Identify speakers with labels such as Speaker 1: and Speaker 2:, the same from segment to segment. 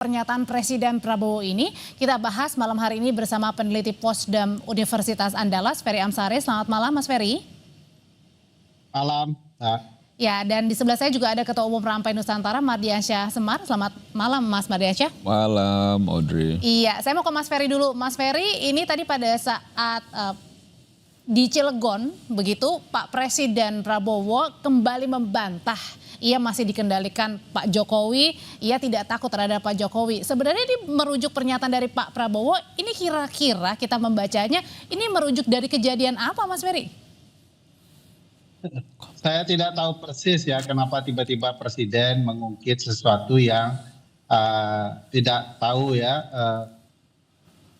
Speaker 1: Pernyataan Presiden Prabowo ini kita bahas malam hari ini bersama peneliti Posdam Universitas Andalas, Ferry Amsari. Selamat malam, Mas Ferry.
Speaker 2: Malam.
Speaker 1: Ya, dan di sebelah saya juga ada Ketua Umum Rampai Nusantara, Mardiansyah Semar. Selamat malam, Mas Mardiansyah.
Speaker 3: Malam, Audrey.
Speaker 1: Iya, saya mau ke Mas Ferry dulu. Mas Ferry, ini tadi pada saat di Cilegon, begitu Pak Presiden Prabowo kembali membantah. Ia masih dikendalikan Pak Jokowi, ia tidak takut terhadap Pak Jokowi. Sebenarnya ini merujuk pernyataan dari Pak Prabowo, ini kira-kira kita membacanya, ini merujuk dari kejadian apa, Mas Ferry?
Speaker 2: Saya tidak tahu persis ya kenapa tiba-tiba Presiden mengungkit sesuatu yang tidak tahu ya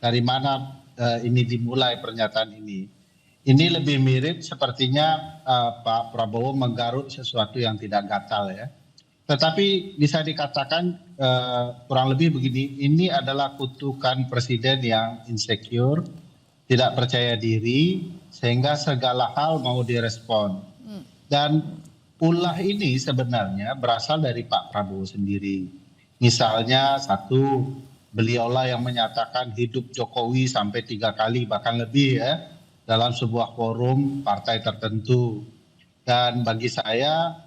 Speaker 2: dari mana ini dimulai pernyataan ini. Ini lebih mirip sepertinya Pak Prabowo menggaruk sesuatu yang tidak gatal ya. Tetapi bisa dikatakan kurang lebih begini, ini adalah kutukan Presiden yang insecure, tidak percaya diri, sehingga segala hal mau direspon. Dan ulah ini sebenarnya berasal dari Pak Prabowo sendiri. Misalnya satu, beliaulah yang menyatakan hidup Jokowi sampai 3 kali bahkan lebih ya dalam sebuah forum partai tertentu. Dan bagi saya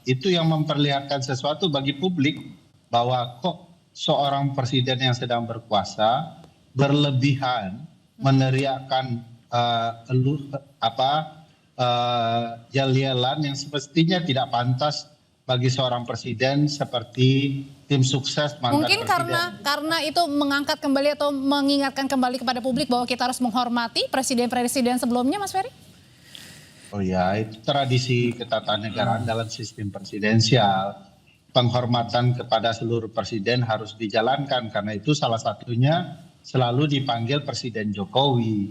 Speaker 2: itu yang memperlihatkan sesuatu bagi publik bahwa kok seorang presiden yang sedang berkuasa berlebihan meneriakkan yel-yelan yang semestinya tidak pantas bagi seorang presiden seperti tim sukses mantan
Speaker 1: mungkin
Speaker 2: presiden.
Speaker 1: karena itu mengangkat kembali atau mengingatkan kembali kepada publik bahwa kita harus menghormati presiden-presiden sebelumnya, Mas Ferry?
Speaker 2: Oh ya, itu tradisi ketatanegaraan dalam sistem presidensial. Penghormatan kepada seluruh presiden harus dijalankan, karena itu salah satunya selalu dipanggil Presiden Jokowi.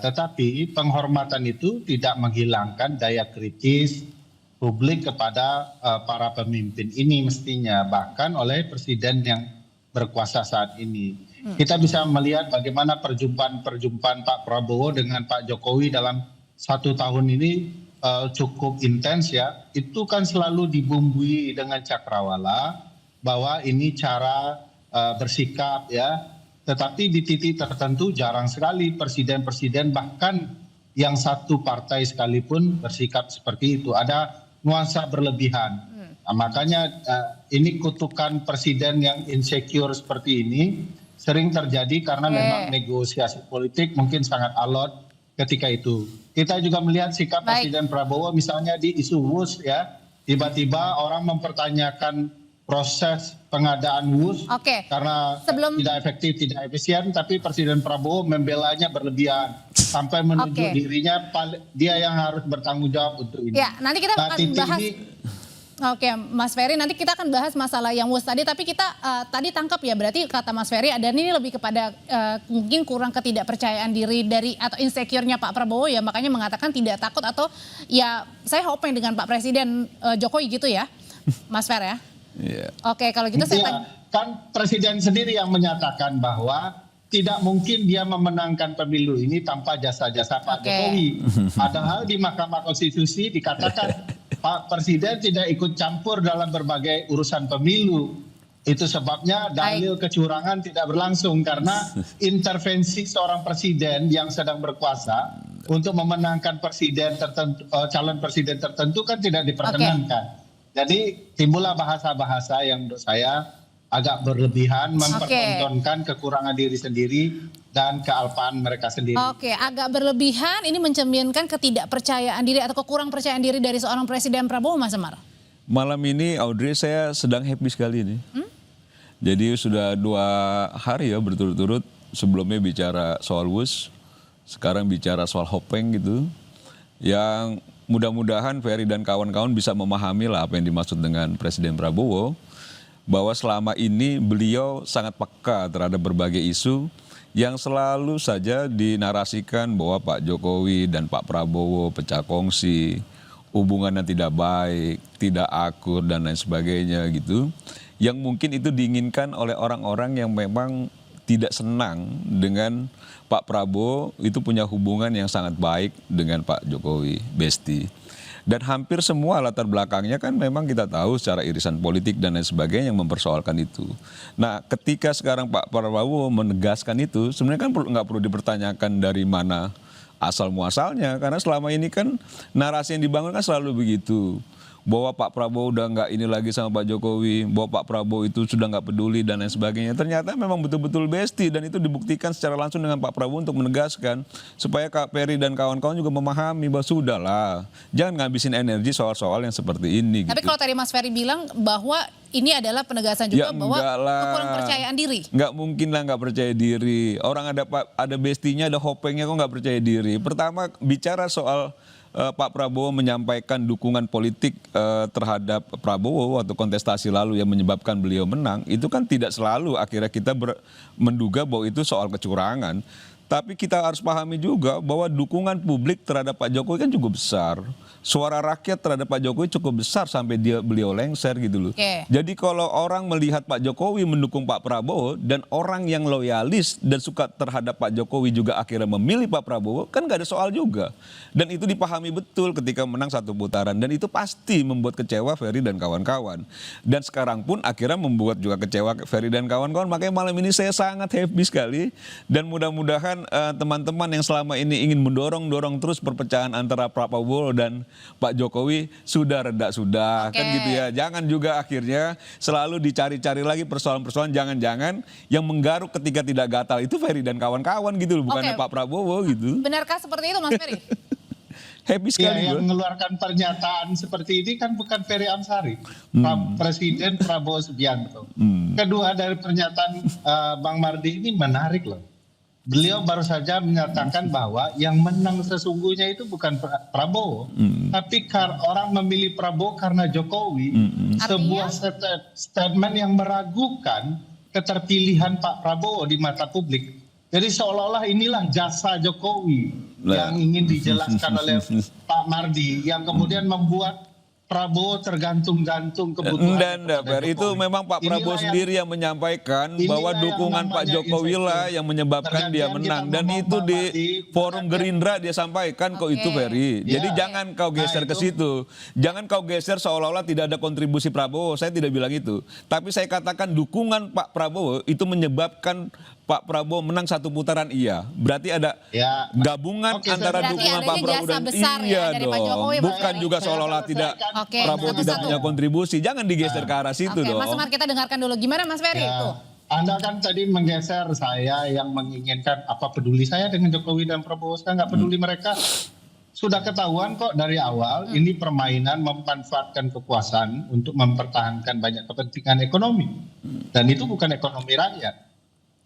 Speaker 2: Tetapi penghormatan itu tidak menghilangkan daya kritis publik kepada para pemimpin ini mestinya, bahkan oleh presiden yang berkuasa saat ini. Kita bisa melihat bagaimana perjumpaan Pak Prabowo dengan Pak Jokowi dalam 1 tahun ini cukup intens ya. Itu kan selalu dibumbui dengan cakrawala bahwa ini cara bersikap ya. Tetapi di titik tertentu jarang sekali presiden-presiden bahkan yang satu partai sekalipun bersikap seperti itu. Ada nuansa berlebihan. Nah, makanya ini kutukan presiden yang insecure seperti ini sering terjadi karena memang negosiasi politik mungkin sangat alot ketika itu. Kita juga melihat sikap Presiden Prabowo misalnya di isu WUS ya. Tiba-tiba orang mempertanyakan proses pengadaan WUS karena tidak efektif, tidak efisien, tapi Presiden Prabowo membelanya berlebihan sampai menunjuk dirinya dia yang harus bertanggung jawab untuk ini.
Speaker 1: Ya, nanti kita akan bahas. Oke, Mas Ferry, nanti kita akan bahas masalah yang WUS tadi, tapi kita tadi tangkap ya, berarti kata Mas Ferry ada ini lebih kepada mungkin kurang ketidakpercayaan diri dari atau insecure-nya Pak Prabowo ya, makanya mengatakan tidak takut atau ya saya hoping dengan Pak Presiden Jokowi gitu ya, Mas Ferry ya.
Speaker 3: Yeah.
Speaker 1: Oke, kalau gitu saya tanya.
Speaker 2: Kan Presiden sendiri yang menyatakan bahwa tidak mungkin dia memenangkan pemilu ini tanpa jasa-jasa Pak Jokowi. Padahal di Mahkamah Konstitusi dikatakan Pak Presiden tidak ikut campur dalam berbagai urusan pemilu. Itu sebabnya dalil kecurangan tidak berlangsung karena intervensi seorang presiden yang sedang berkuasa untuk memenangkan presiden tertentu, calon presiden tertentu kan tidak diperkenankan. Jadi timbullah bahasa-bahasa yang menurut saya agak berlebihan, mempertontonkan kekurangan diri sendiri dan kealpaan mereka sendiri.
Speaker 1: Oke, agak berlebihan ini mencerminkan ketidakpercayaan diri atau kekurang percayaan diri dari seorang Presiden Prabowo, Mas Semar.
Speaker 3: Malam ini Audrey saya sedang happy sekali nih. Jadi sudah 2 hari ya berturut-turut, sebelumnya bicara soal WUS, sekarang bicara soal Hopeng gitu. Yang mudah-mudahan Ferry dan kawan-kawan bisa memahami lah apa yang dimaksud dengan Presiden Prabowo. Bahwa selama ini beliau sangat peka terhadap berbagai isu yang selalu saja dinarasikan bahwa Pak Jokowi dan Pak Prabowo pecah kongsi, hubungannya tidak baik, tidak akur dan lain sebagainya gitu. Yang mungkin itu diinginkan oleh orang-orang yang memang tidak senang dengan Pak Prabowo itu punya hubungan yang sangat baik dengan Pak Jokowi, Besti. Dan hampir semua latar belakangnya kan memang kita tahu secara irisan politik dan lain sebagainya yang mempersoalkan itu. Nah, ketika sekarang Pak Prabowo menegaskan itu, sebenarnya kan nggak perlu dipertanyakan dari mana asal muasalnya, karena selama ini kan narasi yang dibangun kan selalu begitu. Bahwa Pak Prabowo udah nggak ini lagi sama Pak Jokowi, bahwa Pak Prabowo itu sudah nggak peduli dan lain sebagainya. Ternyata memang betul-betul bestie dan itu dibuktikan secara langsung dengan Pak Prabowo untuk menegaskan supaya Kak Peri dan kawan-kawan juga memahami bahwa sudahlah, jangan ngabisin energi soal-soal yang seperti ini.
Speaker 1: Tapi
Speaker 3: gitu.
Speaker 1: kalau tadi Mas Ferry bilang bahwa ini adalah penegasan juga bahwa kurang percayaan diri.
Speaker 3: Nggak mungkin lah nggak percaya diri. Orang ada bestinya, ada hopengnya kok nggak percaya diri. Pertama bicara soal Pak Prabowo menyampaikan dukungan politik terhadap Prabowo waktu kontestasi lalu yang menyebabkan beliau menang, itu kan tidak selalu akhirnya kita menduga bahwa itu soal kecurangan. Tapi kita harus pahami juga bahwa dukungan publik terhadap Pak Jokowi kan cukup besar. Suara rakyat terhadap Pak Jokowi cukup besar sampai beliau lengser gitu loh. Jadi kalau orang melihat Pak Jokowi mendukung Pak Prabowo dan orang yang loyalis dan suka terhadap Pak Jokowi juga akhirnya memilih Pak Prabowo, kan nggak ada soal juga. Dan itu dipahami betul ketika menang satu putaran. Dan itu pasti membuat kecewa Ferry dan kawan-kawan. Dan sekarang pun akhirnya membuat juga kecewa Ferry dan kawan-kawan. Makanya malam ini saya sangat happy sekali. Dan mudah-mudahan teman-teman yang selama ini ingin mendorong terus perpecahan antara Pak Prabowo dan Pak Jokowi sudah reda kan gitu ya. Jangan juga akhirnya selalu dicari-cari lagi persoalan-persoalan, jangan-jangan yang menggaruk ketika tidak gatal itu Ferry dan kawan-kawan gitu loh, bukannya Pak Prabowo gitu.
Speaker 1: Benarkah seperti itu Mas Ferry?
Speaker 3: Happy sekali
Speaker 2: yang mengeluarkan pernyataan seperti ini kan bukan Ferry Amsari, Presiden Prabowo Subianto. Kedua, dari pernyataan Bang Mardi ini menarik loh. Beliau baru saja menyatakan bahwa yang menang sesungguhnya itu bukan Prabowo, tapi orang memilih Prabowo karena Jokowi. Sebuah statement yang meragukan keterpilihan Pak Prabowo di mata publik. Jadi seolah-olah inilah jasa Jokowi yang ingin dijelaskan oleh Pak Mardi, yang kemudian membuat Prabowo tergantung-gantung kebutuhan.
Speaker 3: Itu memang Pak Prabowo sendiri yang menyampaikan bahwa dukungan Pak Jokowi lah yang menyebabkan dia menang. Dan itu di forum Gerindra dia sampaikan kok itu Ferry. Jadi jangan kau geser ke situ. Jangan kau geser seolah-olah tidak ada kontribusi Prabowo. Saya tidak bilang itu. Tapi saya katakan dukungan Pak Prabowo itu menyebabkan Pak Prabowo menang satu putaran, iya. Berarti ada gabungan antara dukungan Pak Prabowo dan
Speaker 1: dari Pak Jokowi,
Speaker 3: bukan juga seolah-olah tidak Prabowo tidak punya kontribusi. Jangan digeser ke arah situ dong.
Speaker 1: Mas Semar, kita dengarkan dulu gimana Mas Ferry itu.
Speaker 2: Anda kan tadi menggeser saya yang menginginkan apa peduli saya dengan Jokowi dan Prabowo. Saya nggak peduli mereka. Sudah ketahuan kok dari awal ini permainan memanfaatkan kekuasaan untuk mempertahankan banyak kepentingan ekonomi. Dan itu bukan ekonomi rakyat.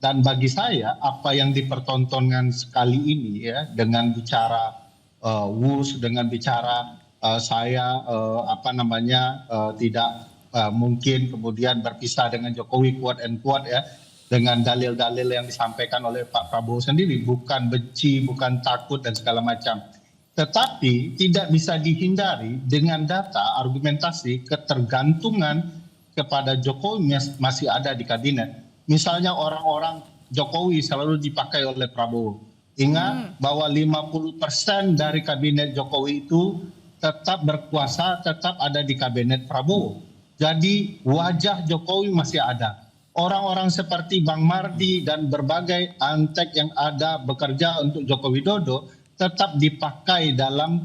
Speaker 2: Dan bagi saya apa yang dipertontonkan sekali ini ya dengan bicara WUS, dengan bicara saya tidak mungkin kemudian berpisah dengan Jokowi quote and quote ya, dengan dalil-dalil yang disampaikan oleh Pak Prabowo sendiri, bukan benci, bukan takut dan segala macam. Tetapi tidak bisa dihindari dengan data argumentasi ketergantungan kepada Jokowi masih ada di kabinet. Misalnya orang-orang Jokowi selalu dipakai oleh Prabowo. Ingat bahwa 50% dari kabinet Jokowi itu tetap berkuasa, tetap ada di kabinet Prabowo. Jadi wajah Jokowi masih ada. Orang-orang seperti Bang Mardi dan berbagai antek yang ada bekerja untuk Joko Widodo tetap dipakai dalam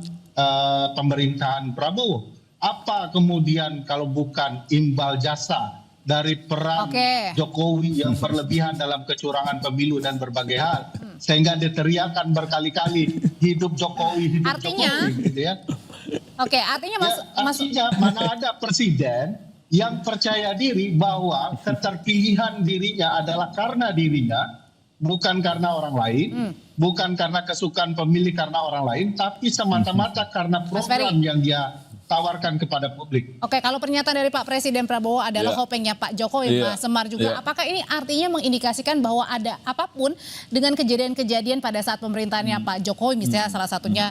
Speaker 2: pemerintahan Prabowo. Apa kemudian kalau bukan imbal jasa dari peran Jokowi yang berlebihan dalam kecurangan pemilu dan berbagai hal, sehingga diteriakan berkali-kali hidup Jokowi, hidup Jokowi, gitu ya. Artinya mana ada presiden yang percaya diri bahwa keterpilihan dirinya adalah karena dirinya, bukan karena orang lain, bukan karena kesukaan pemilih karena orang lain, tapi semata-mata karena program yang dia tawarkan kepada publik.
Speaker 1: Kalau pernyataan dari Pak Presiden Prabowo adalah hopengnya Pak Jokowi, Mas Semar juga. Apakah ini artinya mengindikasikan bahwa ada apapun dengan kejadian-kejadian pada saat pemerintahannya Pak Jokowi, misalnya salah satunya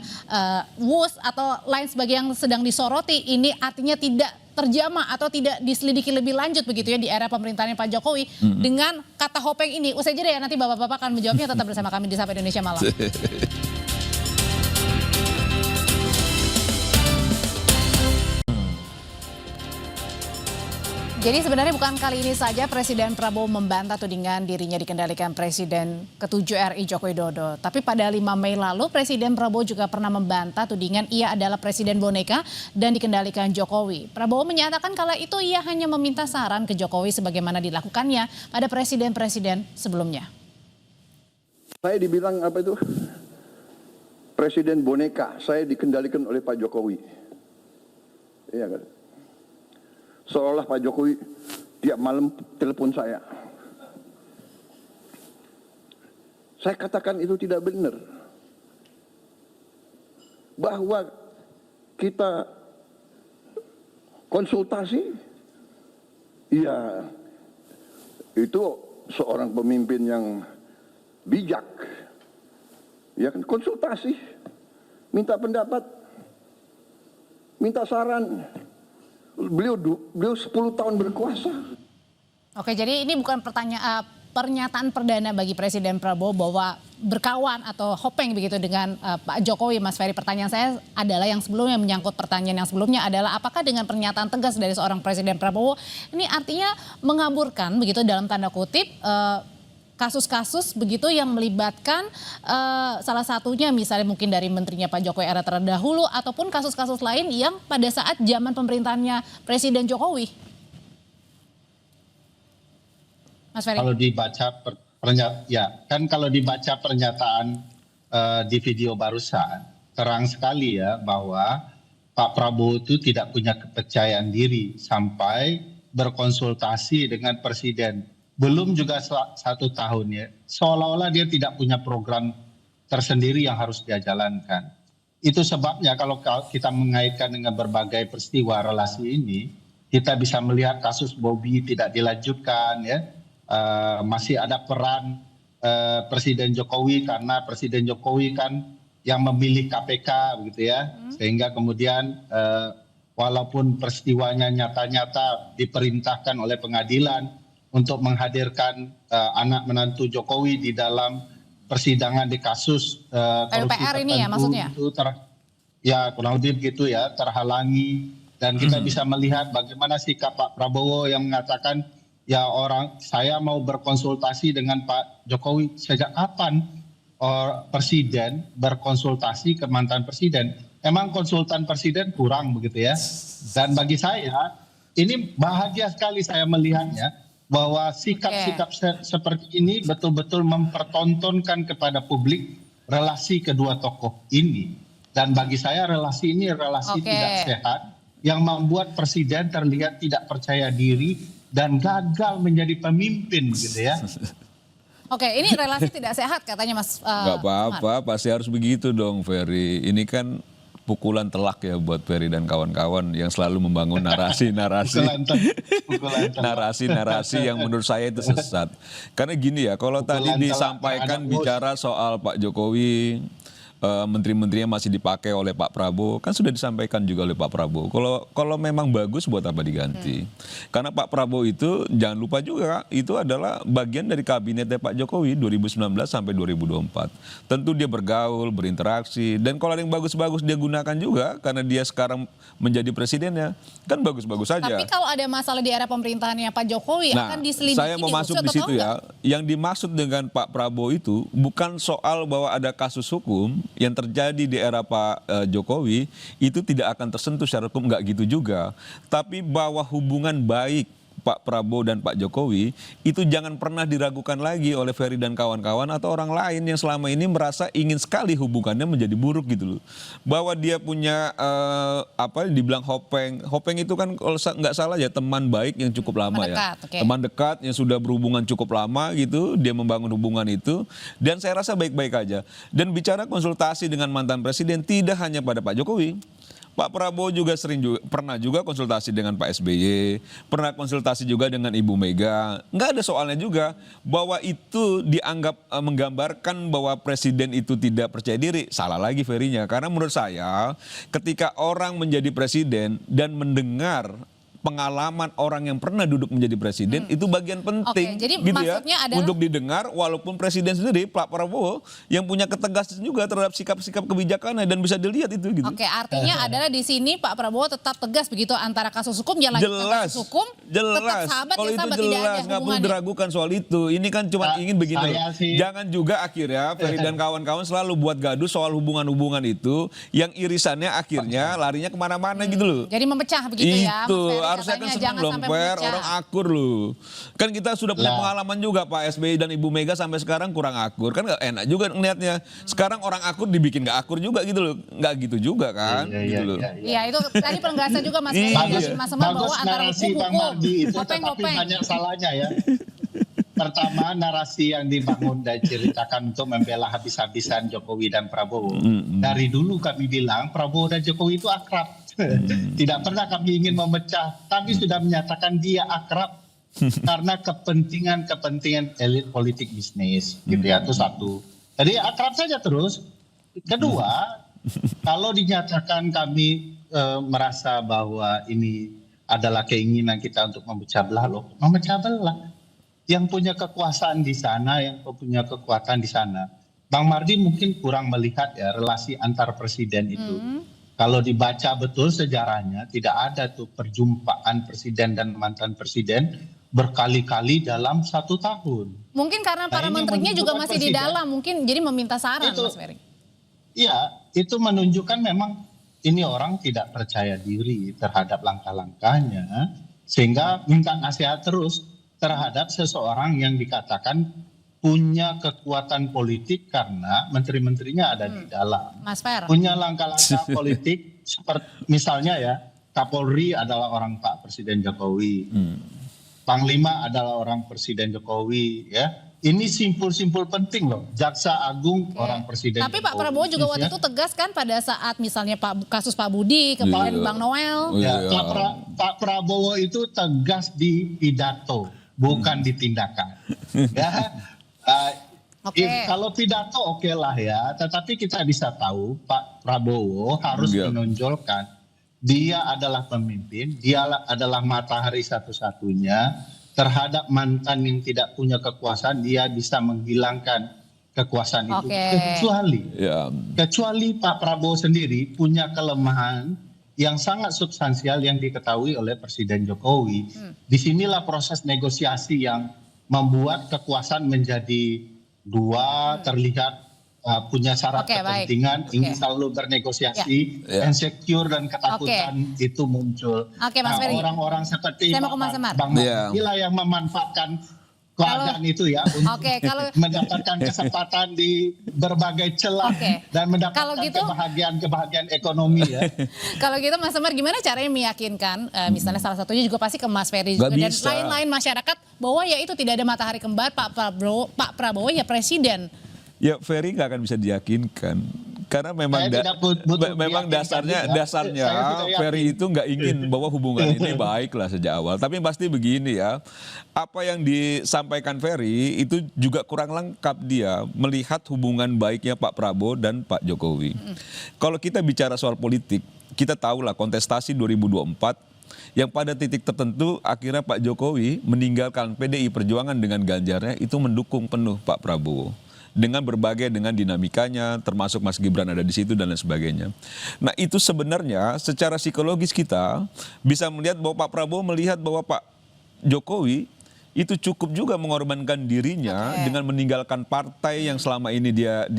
Speaker 1: WUS atau lain sebagainya yang sedang disoroti, ini artinya tidak terjamah atau tidak diselidiki lebih lanjut begitu ya di era pemerintahan Pak Jokowi dengan kata hopeng ini. Usai jeda ya, nanti Bapak-Bapak akan menjawabnya, tetap bersama kami di Sapa Indonesia Malam. Jadi sebenarnya bukan kali ini saja Presiden Prabowo membantah tudingan dirinya dikendalikan Presiden ke-7 RI Joko Widodo. Tapi pada 5 Mei lalu Presiden Prabowo juga pernah membantah tudingan ia adalah Presiden boneka dan dikendalikan Jokowi. Prabowo menyatakan kala itu ia hanya meminta saran ke Jokowi sebagaimana dilakukannya pada presiden-presiden sebelumnya.
Speaker 4: Saya dibilang apa itu? Presiden boneka, saya dikendalikan oleh Pak Jokowi. Iya kan? Seolah Pak Jokowi tiap malam telepon saya. Saya katakan itu tidak benar. Bahwa kita konsultasi, ya itu seorang pemimpin yang bijak. Ya kan, konsultasi, minta pendapat, minta saran. Beliau 10 tahun berkuasa.
Speaker 1: Oke, jadi ini bukan pernyataan perdana bagi Presiden Prabowo bahwa berkawan atau hopeng begitu dengan Pak Jokowi, Mas Ferry. Pertanyaan saya adalah yang sebelumnya menyangkut pertanyaan yang sebelumnya adalah apakah dengan pernyataan tegas dari seorang Presiden Prabowo ini artinya mengaburkan begitu dalam tanda kutip kasus-kasus begitu yang melibatkan salah satunya misalnya mungkin dari menterinya Pak Jokowi era terdahulu ataupun kasus-kasus lain yang pada saat zaman pemerintahannya Presiden Jokowi. Mas Ferry.
Speaker 2: Kalau dibaca kalau dibaca pernyataan di video barusan terang sekali ya bahwa Pak Prabowo itu tidak punya kepercayaan diri sampai berkonsultasi dengan Presiden. Belum juga 1 tahun ya, seolah-olah dia tidak punya program tersendiri yang harus dia jalankan. Itu sebabnya kalau kita mengaitkan dengan berbagai peristiwa relasi ini, kita bisa melihat kasus Bobi tidak dilanjutkan ya, masih ada peran Presiden Jokowi karena Presiden Jokowi kan yang memilih KPK begitu ya, sehingga kemudian walaupun peristiwanya nyata-nyata diperintahkan oleh pengadilan untuk menghadirkan anak menantu Jokowi di dalam persidangan di kasus korupsi
Speaker 1: LPR ini ya maksudnya?
Speaker 2: Itu ya kurang lebih begitu ya, terhalangi. Dan kita bisa melihat bagaimana sikap Pak Prabowo yang mengatakan ya saya mau berkonsultasi dengan Pak Jokowi. Sejak kapan presiden berkonsultasi ke mantan presiden? Emang konsultan presiden kurang begitu ya? Dan bagi saya ini bahagia sekali saya melihatnya bahwa sikap-sikap seperti ini betul-betul mempertontonkan kepada publik relasi kedua tokoh ini. Dan bagi saya relasi ini tidak sehat yang membuat presiden terlihat tidak percaya diri dan gagal menjadi pemimpin gitu ya.
Speaker 1: Oke, ini relasi tidak sehat katanya Mas.
Speaker 3: Gak apa-apa, pasti harus begitu dong Ferry. Ini kan pukulan telak ya buat Ferry dan kawan-kawan yang selalu membangun narasi-narasi yang menurut saya itu sesat. Karena gini ya, kalau tadi disampaikan bicara soal Pak Jokowi, menteri-menterinya masih dipakai oleh Pak Prabowo, kan sudah disampaikan juga oleh Pak Prabowo. Kalau memang bagus buat apa diganti? Karena Pak Prabowo itu jangan lupa juga itu adalah bagian dari kabinetnya Pak Jokowi 2019 sampai 2024. Tentu dia bergaul, berinteraksi, dan kalau ada yang bagus-bagus dia gunakan juga karena dia sekarang menjadi presidennya, kan bagus-bagus saja.
Speaker 1: Tapi kalau ada masalah di era pemerintahannya Pak Jokowi akan diselidiki.
Speaker 3: Saya mau masuk di situ ya. Yang dimaksud dengan Pak Prabowo itu bukan soal bahwa ada kasus hukum yang terjadi di era Pak Jokowi itu tidak akan tersentuh secara hukum, nggak gitu juga. Tapi bahwa hubungan baik Pak Prabowo dan Pak Jokowi itu jangan pernah diragukan lagi oleh Ferry dan kawan-kawan atau orang lain yang selama ini merasa ingin sekali hubungannya menjadi buruk gitu loh. Bahwa dia punya dibilang hopeng. Hopeng itu kan kalau nggak salah ya teman baik yang cukup lama ya. Teman dekat yang sudah berhubungan cukup lama gitu, dia membangun hubungan itu dan saya rasa baik-baik aja. Dan bicara konsultasi dengan mantan presiden tidak hanya pada Pak Jokowi. Pak Prabowo juga pernah juga konsultasi dengan Pak SBY, pernah konsultasi juga dengan Ibu Mega. Nggak ada soalnya juga bahwa itu dianggap menggambarkan bahwa presiden itu tidak percaya diri. Salah lagi Ferry-nya. Karena menurut saya ketika orang menjadi presiden dan mendengar pengalaman orang yang pernah duduk menjadi presiden itu bagian penting,
Speaker 1: Oke, jadi
Speaker 3: gitu
Speaker 1: maksudnya adalah-
Speaker 3: untuk didengar, walaupun presiden sendiri Pak Prabowo yang punya ketegasan juga terhadap sikap-sikap kebijakannya dan bisa dilihat itu gitu.
Speaker 1: Oke, artinya adalah di sini Pak Prabowo tetap tegas begitu antara kasus hukum ya lanjutkan
Speaker 3: Jelas,
Speaker 1: kasus hukum, tetap
Speaker 3: jelas.
Speaker 1: sahabat
Speaker 3: Kalau
Speaker 1: ya
Speaker 3: itu
Speaker 1: sahabat, tidak ada
Speaker 3: jelas, nggak perlu
Speaker 1: hubungannya.
Speaker 3: diragukan soal itu. Ini kan cuma ingin begini loh.
Speaker 2: saya sih-
Speaker 3: Jangan juga akhirnya Ferry dan kawan-kawan selalu buat gaduh soal hubungan-hubungan itu, yang irisannya akhirnya larinya kemana-mana gitu loh.
Speaker 1: Jadi memecah begitu ya, Mas
Speaker 3: Itu
Speaker 1: Ferry,
Speaker 3: harusnya kan
Speaker 1: katanya
Speaker 3: seneng
Speaker 1: jangan
Speaker 3: dong,
Speaker 1: sampai
Speaker 3: Fer,
Speaker 1: memecah.
Speaker 3: orang akur loh. Kan kita sudah punya
Speaker 2: Lah.
Speaker 3: pengalaman juga Pak SBY dan Ibu Mega sampai sekarang kurang akur. Kan nggak enak juga ngelihatnya. Sekarang orang akur dibikin nggak akur juga gitu loh. Nggak gitu juga kan. Gitu loh.
Speaker 1: Iya, itu tadi penegasan juga Mas Ferry
Speaker 3: Iya.
Speaker 1: dari Mas Semar bahwa antara
Speaker 2: narasi Bang
Speaker 1: hukum,
Speaker 2: Mardi itu, tetapi
Speaker 1: kopeng-kopeng.
Speaker 2: banyak salahnya ya. Pertama, narasi yang dibangun dan diceritakan untuk membela habis-habisan Jokowi dan Prabowo. Dari dulu kami bilang Prabowo dan Jokowi itu akrab. Tidak pernah kami ingin memecah. Kami sudah menyatakan dia akrab karena kepentingan elit politik bisnis. Gitu ya, itu satu. Jadi akrab saja terus. Kedua, kalau dinyatakan kami merasa bahwa ini adalah keinginan kita untuk memecah belah, loh, memecah belah. Yang punya kekuasaan di sana, yang punya kekuatan di sana. Bang Mardi mungkin kurang melihat ya relasi antar presiden itu. Kalau dibaca betul sejarahnya, tidak ada tuh perjumpaan presiden dan mantan presiden berkali-kali dalam 1 tahun.
Speaker 1: Mungkin karena para
Speaker 2: Nah, ini
Speaker 1: menterinya juga
Speaker 2: menunjukkan
Speaker 1: masih di
Speaker 2: presiden.
Speaker 1: dalam, mungkin jadi meminta saran
Speaker 2: Itu-
Speaker 1: Mas Ferry.
Speaker 2: Iya, itu menunjukkan memang ini orang tidak percaya diri terhadap langkah-langkahnya, sehingga minta nasihat terus terhadap seseorang yang dikatakan punya kekuatan politik karena menteri-menterinya ada di dalam.
Speaker 1: Mas Fer.
Speaker 2: Punya langkah-langkah politik seperti misalnya ya, Kapolri adalah orang Pak Presiden Jokowi. Panglima adalah orang Presiden Jokowi ya. Ini simpul-simpul penting loh. Jaksa Agung orang Presiden
Speaker 1: Tapi Pak
Speaker 2: Jokowi,
Speaker 1: Prabowo juga waktu
Speaker 2: ya.
Speaker 1: itu tegas kan pada saat misalnya kasus Pak Budi, kemudian
Speaker 3: Iya.
Speaker 1: Bang Noel.
Speaker 2: Ya,
Speaker 3: Iya.
Speaker 2: Pak Prabowo itu tegas di pidato, bukan di tindakan. Ya,
Speaker 1: Oke.
Speaker 2: kalau pidato oke lah ya, tetapi kita bisa tahu Pak Prabowo harus
Speaker 3: Iya.
Speaker 2: menonjolkan dia adalah pemimpin, dia adalah matahari satu-satunya terhadap mantan yang tidak punya kekuasaan, dia bisa menghilangkan kekuasaan itu.
Speaker 1: Oke.
Speaker 3: Ya.
Speaker 2: Kecuali Pak Prabowo sendiri punya kelemahan yang sangat substansial yang diketahui oleh Presiden Jokowi. Disinilah proses negosiasi yang membuat kekuasaan menjadi dua, terlihat punya syarat
Speaker 1: Oke, baik.
Speaker 2: kepentingan, ingin
Speaker 1: Oke.
Speaker 2: selalu bernegosiasi,
Speaker 3: Ya.
Speaker 2: insecure dan ketakutan itu muncul.
Speaker 1: Oke, Mas Ferry.
Speaker 2: Orang-orang seperti
Speaker 1: Saya mau ke Mas Semar.
Speaker 2: Bang
Speaker 3: Iya.
Speaker 2: Mardi lah yang memanfaatkan keadaan itu ya untuk
Speaker 1: Oke, kalau-
Speaker 2: mendapatkan kesempatan di berbagai celah
Speaker 1: Oke.
Speaker 2: dan
Speaker 1: Kalau
Speaker 2: mendapatkan
Speaker 1: gitu-
Speaker 2: kebahagiaan ekonomi ya.
Speaker 1: Kalau gitu Mas Semar gimana caranya meyakinkan misalnya salah satunya juga pasti ke Mas Ferry
Speaker 3: Nggak
Speaker 1: juga dan
Speaker 3: bisa.
Speaker 1: lain-lain masyarakat bahwa ya itu tidak ada matahari kembar Pak Prabowo ya presiden.
Speaker 3: Ya Ferry nggak akan bisa diyakinkan karena memang
Speaker 2: Saya tidak butuh
Speaker 3: memang
Speaker 2: diyakinkan
Speaker 3: dasarnya
Speaker 2: juga. Saya sudah yakin.
Speaker 3: Ferry itu nggak ingin bahwa hubungan ini baik lah sejak awal. Tapi pasti begini ya, apa yang disampaikan Ferry itu juga kurang lengkap dia melihat hubungan baiknya Pak Prabowo dan Pak Jokowi. Kalau kita bicara soal politik, kita tahu lah kontestasi 2024 yang pada titik tertentu akhirnya Pak Jokowi meninggalkan PDI Perjuangan dengan Ganjarnya itu mendukung penuh Pak Prabowo. Dengan berbagai dengan dinamikanya, termasuk Mas Gibran ada di situ dan lain sebagainya. Nah itu sebenarnya secara psikologis kita bisa melihat bahwa Pak Prabowo melihat bahwa Pak Jokowi itu cukup juga mengorbankan dirinya dengan meninggalkan partai yang selama ini dia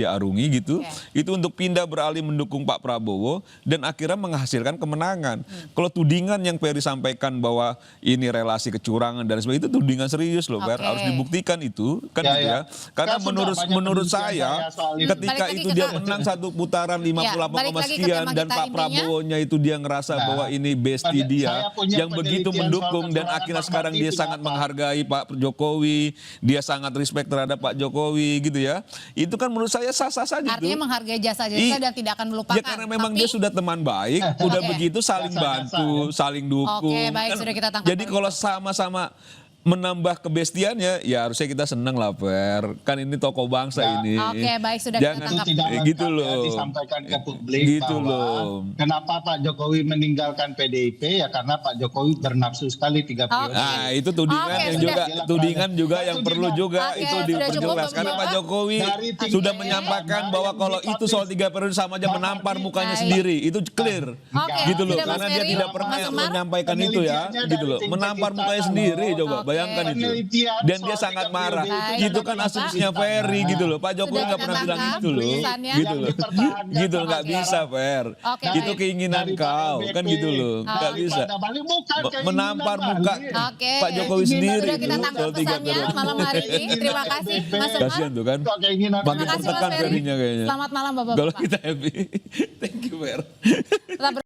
Speaker 3: arungi gitu, itu untuk pindah beralih mendukung Pak Prabowo dan akhirnya menghasilkan kemenangan. Kalau tudingan yang Ferry sampaikan bahwa ini relasi kecurangan dan sebagainya itu tudingan serius loh, Fer.
Speaker 1: Oke.
Speaker 3: Harus dibuktikan itu kan
Speaker 2: Ya,
Speaker 3: gitu
Speaker 2: ya.
Speaker 3: ya. Karena
Speaker 2: Kan sudah banyak
Speaker 3: menurut
Speaker 2: penelitian
Speaker 3: saya
Speaker 2: saya soal itu.
Speaker 3: ketika
Speaker 1: Balik lagi
Speaker 3: itu
Speaker 1: ke
Speaker 3: dia
Speaker 1: tema.
Speaker 3: menang satu putaran 58,
Speaker 1: balik lagi ke
Speaker 3: sekian
Speaker 1: tema
Speaker 3: dan
Speaker 1: kita
Speaker 3: Pak
Speaker 1: intinya.
Speaker 3: Prabowo-nya itu dia ngerasa
Speaker 2: Nah,
Speaker 3: bahwa ini bestie
Speaker 2: saya
Speaker 3: dia
Speaker 2: punya
Speaker 3: yang begitu
Speaker 2: penelitian
Speaker 3: mendukung
Speaker 2: soal
Speaker 3: dan
Speaker 2: kecurangan
Speaker 3: akhirnya
Speaker 2: Bang
Speaker 3: sekarang
Speaker 2: Mardi
Speaker 3: dia
Speaker 2: itu
Speaker 3: sangat
Speaker 2: apa?
Speaker 3: menghargai Pak Jokowi, dia sangat respect terhadap Pak Jokowi gitu ya. Itu kan menurut saya sah-sah saja
Speaker 1: Artinya
Speaker 3: tuh.
Speaker 1: menghargai jasa-jasa
Speaker 3: I-
Speaker 1: dan tidak akan melupakan.
Speaker 3: Ya karena memang
Speaker 1: Tapi-
Speaker 3: dia sudah teman baik, udah
Speaker 1: Oke.
Speaker 3: begitu saling
Speaker 2: Jasa-jasa,
Speaker 3: bantu, saling dukung.
Speaker 1: Oke, baik, sudah kita tangkap
Speaker 3: Jadi
Speaker 1: poin
Speaker 3: kalau
Speaker 1: itu.
Speaker 3: sama-sama menambah kebestiannya, ya harusnya kita seneng lah, Per. Kan ini tokoh bangsa
Speaker 2: Ya.
Speaker 3: ini.
Speaker 1: Oke, baik, sudah
Speaker 3: Jangan
Speaker 1: kita
Speaker 2: Itu
Speaker 1: tangkap.
Speaker 2: tidak lengkap
Speaker 3: gitu loh.
Speaker 2: ya disampaikan ke publik
Speaker 3: Gitu
Speaker 2: bahwa
Speaker 3: loh.
Speaker 2: kenapa Pak Jokowi meninggalkan PDIP ya karena Pak Jokowi bernafsu sekali 3 periode.
Speaker 3: Nah, itu tudingan
Speaker 1: Oke,
Speaker 3: yang
Speaker 1: sudah.
Speaker 3: juga tudingan juga yang perlu juga
Speaker 1: Oke,
Speaker 3: itu
Speaker 1: sudah cukup,
Speaker 3: diperjelas karena
Speaker 1: Bapak.
Speaker 3: Pak Jokowi
Speaker 2: Dari tiga
Speaker 3: sudah
Speaker 2: periode
Speaker 3: menyampaikan
Speaker 2: yang
Speaker 3: bahwa kalau
Speaker 2: dipakai
Speaker 3: itu soal 3 periode sama aja
Speaker 2: Bang
Speaker 3: menampar
Speaker 2: Mardi.
Speaker 3: mukanya
Speaker 1: Baik.
Speaker 3: sendiri. Itu clear.
Speaker 1: Oke,
Speaker 3: Gitu loh,
Speaker 1: sudah, Mas
Speaker 3: karena dia
Speaker 1: Ferry.
Speaker 3: tidak pernah
Speaker 1: Mas Umar.
Speaker 3: menyampaikan itu ya,
Speaker 2: Penelitiannya
Speaker 3: gitu
Speaker 2: dari
Speaker 3: loh.
Speaker 2: think
Speaker 3: Menampar
Speaker 2: tank
Speaker 3: mukanya
Speaker 2: istana
Speaker 3: sendiri
Speaker 2: loh.
Speaker 3: coba
Speaker 1: Oke.
Speaker 3: bayangkan itu.
Speaker 2: Penelitian
Speaker 3: Dan dia
Speaker 2: soal
Speaker 3: sangat
Speaker 2: 3
Speaker 3: marah.
Speaker 2: periode
Speaker 1: itu
Speaker 3: Itu kan
Speaker 2: dari
Speaker 3: asumsinya
Speaker 2: istana.
Speaker 3: Ferry gitu loh. Pak Jokowi
Speaker 1: Sudah
Speaker 3: nggak pernah
Speaker 1: kita
Speaker 3: bilang
Speaker 1: tangkap
Speaker 3: gitu loh.
Speaker 1: tulisannya.
Speaker 3: Gitu loh.
Speaker 2: Yang dipertahankan
Speaker 3: Gitu loh, nggak
Speaker 2: sampai
Speaker 3: bisa,
Speaker 2: sekarang.
Speaker 3: Fer.
Speaker 1: Oke,
Speaker 3: Itu
Speaker 1: baik.
Speaker 3: keinginan
Speaker 2: Dari Pak
Speaker 3: kau,
Speaker 2: LBP,
Speaker 3: kan gitu loh. Nggak bisa.
Speaker 2: daripada Balik bukan keinginan
Speaker 3: Menampar
Speaker 2: Balik.
Speaker 3: muka
Speaker 1: Oke.
Speaker 3: Pak Jokowi sendiri
Speaker 1: Sudah kita
Speaker 3: itu
Speaker 1: tangkap
Speaker 3: soal 3
Speaker 1: pesannya
Speaker 3: periode.
Speaker 1: malam hari ini. Terima kasih, Mas Umar.
Speaker 3: Kasihan tuh kan.
Speaker 2: Kok keinginan
Speaker 3: Makin
Speaker 1: Terima kasih, Mas
Speaker 3: tertekan
Speaker 1: Ferry.
Speaker 3: Ferry-nya kayaknya.
Speaker 1: Selamat malam,
Speaker 3: Kalau
Speaker 1: Bapak-Bapak.
Speaker 3: kita happy. Thank you, Fer.
Speaker 1: Tetap